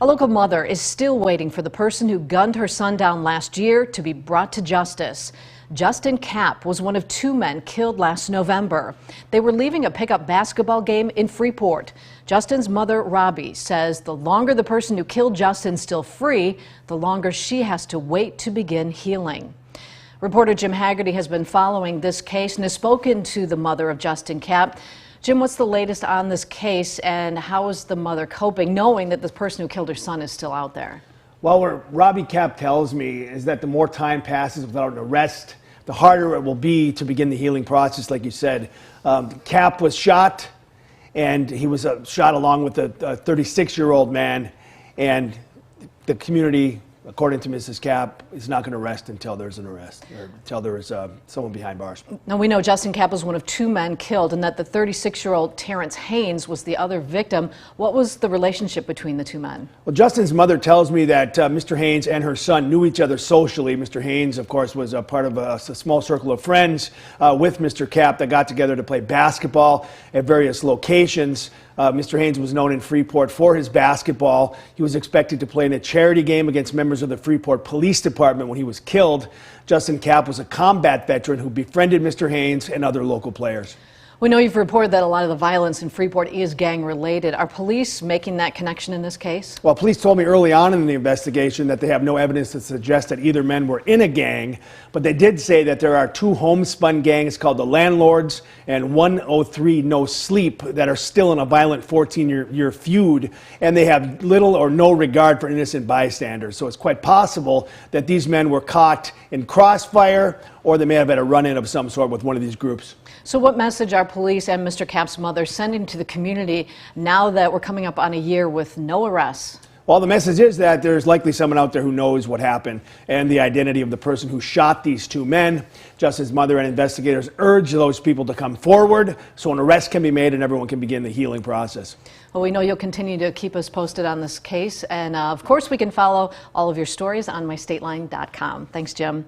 A local mother is still waiting for the person who gunned her son down last year to be brought to justice. Justin Kapp was one of two men killed last November. They were leaving a pickup basketball game in Freeport. Justin's mother, Robbie, says the longer the person who killed Justin's still free, the longer she has to wait to begin healing. Reporter Jim Haggerty has been following this case and has spoken to the mother of Justin Kapp. Jim, what's the latest on this case, and how is the mother coping knowing that the person who killed her son is still out there? Well, what Robbie Kapp tells me is that the more time passes without an arrest, the harder it will be to begin the healing process, like you said. Kapp was shot, and he was shot along with a 36-year-old man, and the community, according to Mrs. Kapp, is not going to rest until there's an arrest, or until there is someone behind bars. Now, we know Justin Kapp was one of two men killed and that the 36-year-old Terrence Haynes was the other victim. What was the relationship between the two men? Well, Justin's mother tells me that Mr. Haynes and her son knew each other socially. Mr. Haynes, of course, was a part of a small circle of friends with Mr. Kapp that got together to play basketball at various locations. Mr. Haynes was known in Freeport for his basketball. He was expected to play in a charity game against members of the Freeport Police Department when he was killed. Justin Kapp was a combat veteran who befriended Mr. Haynes and other local players. We know you've reported that a lot of the violence in Freeport is gang-related. Are police making that connection in this case? Well, police told me early on in the investigation that they have no evidence to suggest that either men were in a gang, but they did say that there are two homespun gangs called the Landlords and 103 No Sleep that are still in a violent 14-year feud, and they have little or no regard for innocent bystanders. So it's quite possible that these men were caught in crossfire, or they may have had a run-in of some sort with one of these groups. So what message are police and Mr. Kapp's mother sending to the community now that we're coming up on a year with no arrests? Well, the message is that there's likely someone out there who knows what happened and the identity of the person who shot these two men. Justin's mother and investigators urge those people to come forward so an arrest can be made and everyone can begin the healing process. Well, we know you'll continue to keep us posted on this case, and of course we can follow all of your stories on mystateline.com. Thanks, Jim.